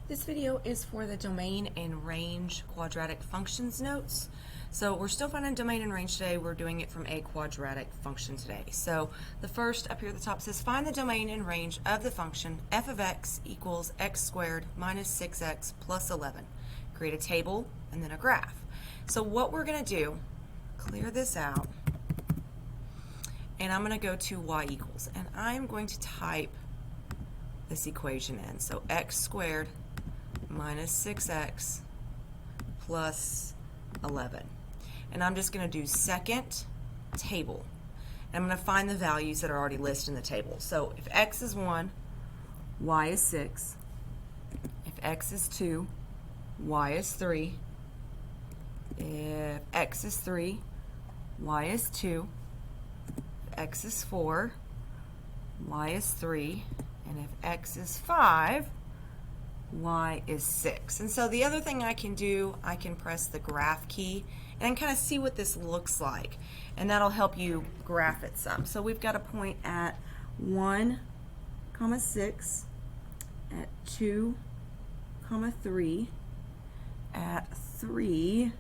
This video is for the domain and range quadratic functions notes. So we're still finding domain and range today. We're doing it from a quadratic function today. So the first up here at the top says find the domain and range of the function f of x equals x squared minus 6x plus 11. Create a table and then a graph. So what we're going to do, clear this out, and I'm going to go to y equals, and I'm going to type this equation in. So x squared minus 6x plus 11. And I'm just going to do second table. And I'm going to find the values that are already listed in the table. So if x is 1, y is 6. If x is 2, y is 3. If x is 3, y is 2. If x is 4, y is 3. And if x is 5, y is 6. And so the other thing I can do, I can press the graph key and kind of see what this looks like. And that'll help you graph it some. So we've got a point at 1, 6, at 2, 3, at 3,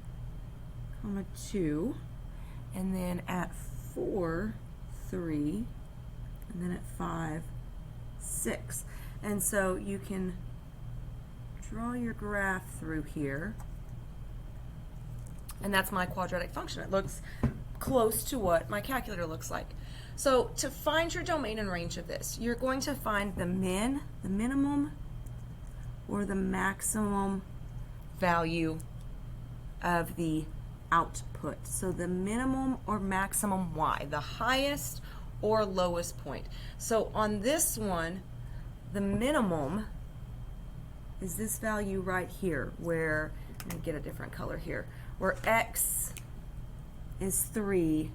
2, and then at 4, 3, and then at 5, 6. And so you can draw your graph through here, and that's my quadratic function. It looks close to what my calculator looks like. So to find your domain and range of this, you're going to find the minimum, or the maximum value of the output. So the minimum or maximum y, the highest or lowest point. So on this one, the minimum is this value right here, where, let me get a different color here, where x is 3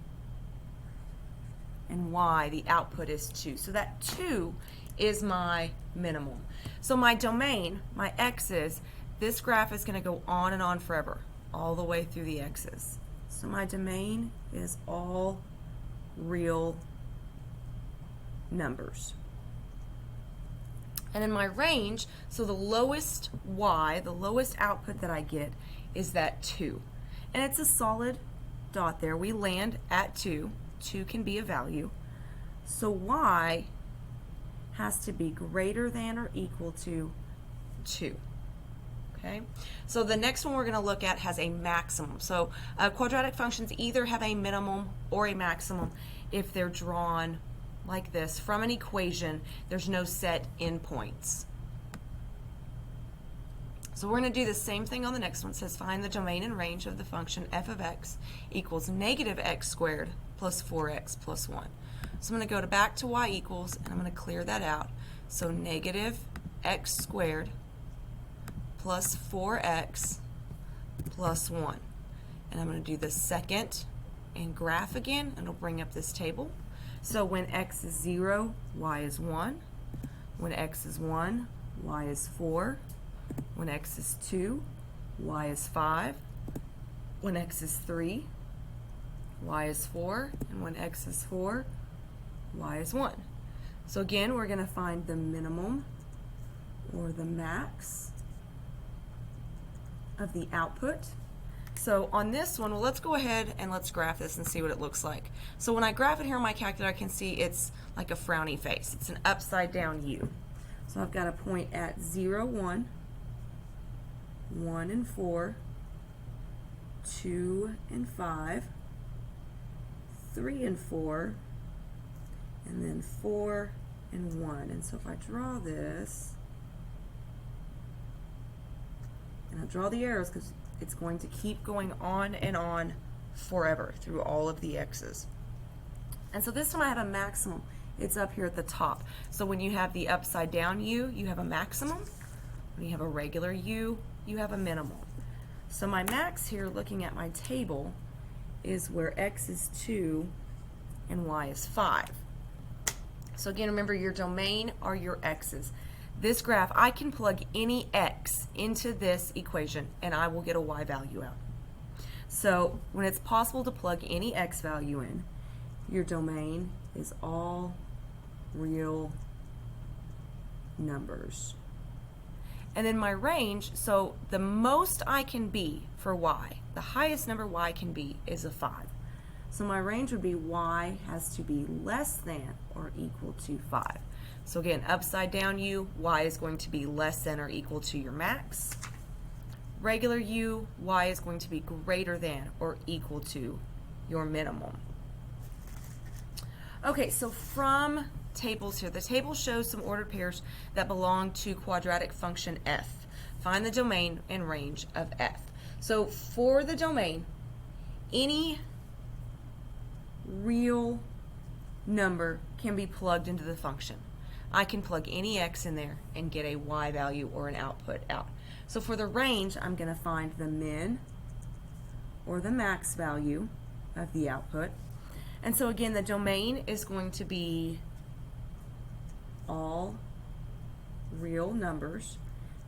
and y, the output is 2. So that 2 is my minimum. So my domain, my x's, this graph is going to go on and on forever, all the way through the x's. So my domain is all real numbers. And in my range, so the lowest y, the lowest output that I get is that 2. And it's a solid dot there. We land at 2. 2 can be a value. So y has to be greater than or equal to 2. Okay? So the next one we're going to look at has a maximum. So quadratic functions either have a minimum or a maximum if they're drawn like this from an equation. There's no set endpoints. So we're going to do the same thing on the next one. It says find the domain and range of the function f of x equals negative x squared plus 4x plus 1. So I'm going to go back to y equals, and I'm going to clear that out. So negative x squared plus 4x plus 1. And I'm going to do the second and graph again, and it'll bring up this table. So when x is 0, y is 1. When x is 1, y is 4. When x is 2, y is 5. When x is 3, y is 4. And when x is 4, y is 1. So again, we're going to find the minimum or the max of the output. So on this one, well, let's go ahead and let's graph this and see what it looks like. So when I graph it here on my calculator, I can see it's like a frowny face. It's an upside down U. So I've got a point at 0, 1, 1 and 4, 2 and 5, 3 and 4, and then 4 and 1. And so if I draw this, and I draw the arrows because it's going to keep going on and on forever through all of the x's. And so this time I have a maximum. It's up here at the top. So when you have the upside down U, you have a maximum. When you have a regular U, you have a minimum. So my max here, looking at my table, is where x is 2 and y is 5. So again, remember your domain are your x's. This graph, I can plug any x into this equation and I will get a y value out. So when it's possible to plug any x value in, your domain is all real numbers. And then my range, so the most I can be for y, the highest number y can be is a 5. So my range would be y has to be less than or equal to 5. So again, upside down u, y is going to be less than or equal to your max. Regular u, y is going to be greater than or equal to your minimum. Okay, so from tables here, the table shows some ordered pairs that belong to quadratic function f. Find the domain and range of f. So for the domain, any real number can be plugged into the function. I can plug any x in there and get a y value or an output out. So for the range, I'm going to find the min or the max value of the output. And so again, the domain is going to be all real numbers.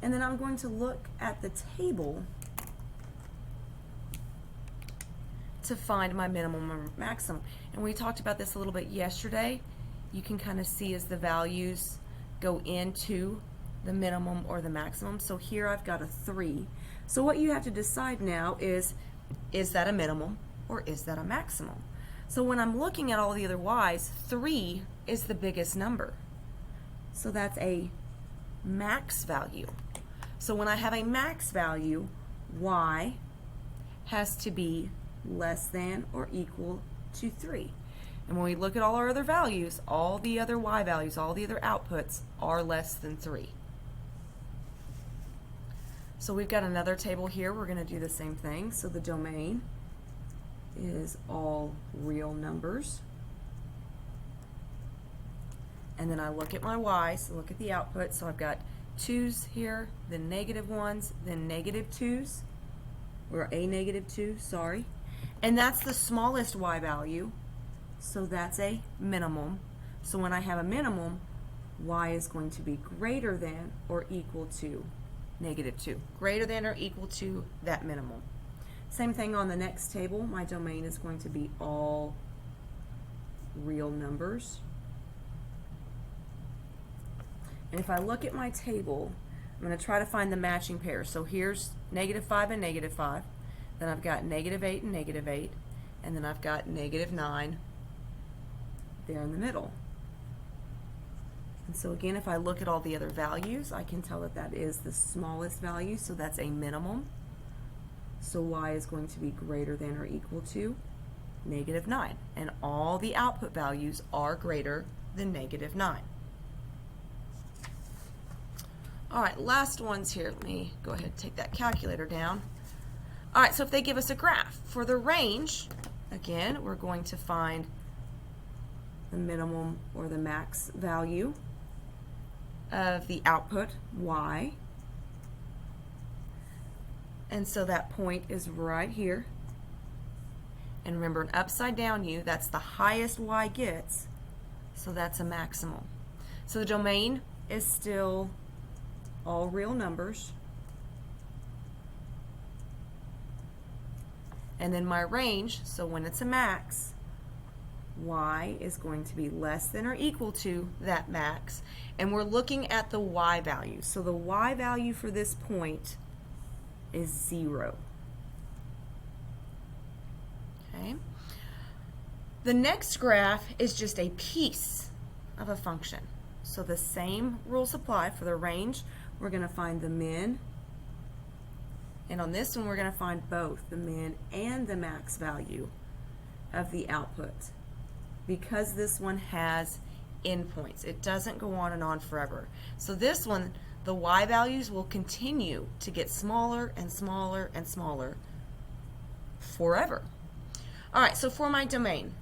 And then I'm going to look at the table to find my minimum or maximum. And we talked about this a little bit yesterday. You can kind of see as the values go into the minimum or the maximum. So here I've got a 3. So what you have to decide now is that a minimum or is that a maximum? So when I'm looking at all the other y's, 3 is the biggest number. So that's a max value. So when I have a max value, y has to be less than or equal to 3. And when we look at all our other values, all the other y values, all the other outputs are less than 3. So we've got another table here. We're going to do the same thing. So the domain is all real numbers. And then I look at my y's, so look at the output. So I've got 2's here, then negative 1's, then negative 2's, or a negative 2, sorry. And that's the smallest y value, so that's a minimum. So when I have a minimum, y is going to be greater than or equal to negative 2. Greater than or equal to that minimum. Same thing on the next table. My domain is going to be all real numbers. And if I look at my table, I'm going to try to find the matching pairs. So here's negative 5 and negative 5. Then I've got negative 8 and negative 8. And then I've got negative 9 there in the middle. And so again, if I look at all the other values, I can tell that that is the smallest value, so that's a minimum. So y is going to be greater than or equal to negative 9. And all the output values are greater than negative 9. All right, last ones here. Let me go ahead and take that calculator down. All right, so if they give us a graph for the range, again, we're going to find the minimum or the max value of the output, y. And so that point is right here. And remember, an upside down u, that's the highest y gets, so that's a maximum. So the domain is still all real numbers. And then my range, so when it's a max, y is going to be less than or equal to that max. And we're looking at the y value. So the y value for this point is 0. Okay. The next graph is just a piece of a function. So the same rules apply. For the range, we're going to find the min. And on this one, we're going to find both the min and the max value of the output. Because this one has endpoints, it doesn't go on and on forever. So this one, the y values will continue to get smaller and smaller and smaller forever. All right, so for my domain,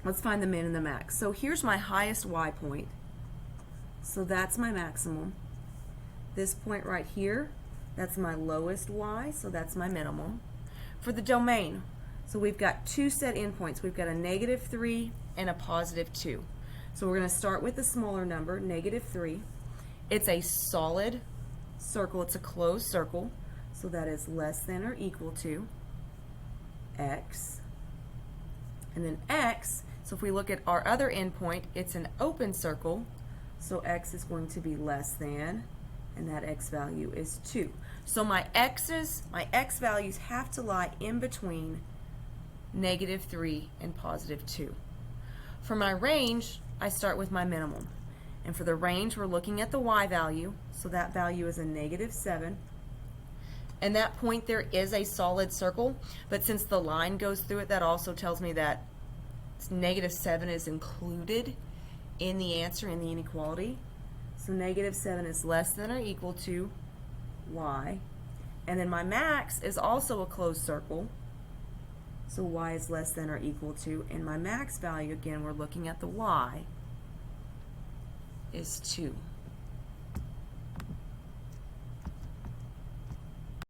let's find the min and the max. So here's my highest y point. So that's my maximum. This point right here, that's my lowest y, so that's my minimum. For the domain, so we've got two set endpoints. We've got a negative 3 and a positive 2. So we're going to start with the smaller number, negative 3. It's a solid circle. It's a closed circle. So that is less than or equal to x. And then x, so if we look at our other endpoint, it's an open circle. So x is going to be less than and that x value is 2. So my x values have to lie in between -3 and +2. For my range, I start with my minimum. And for the range, we're looking at the y value, so that value is a -7. And that point there is a solid circle, but since the line goes through it, that also tells me that -7 is included in the answer, in the inequality. So -7 is less than or equal to y. And then my max is also a closed circle, so y is less than or equal to, and my max value, again, we're looking at the y, is 2.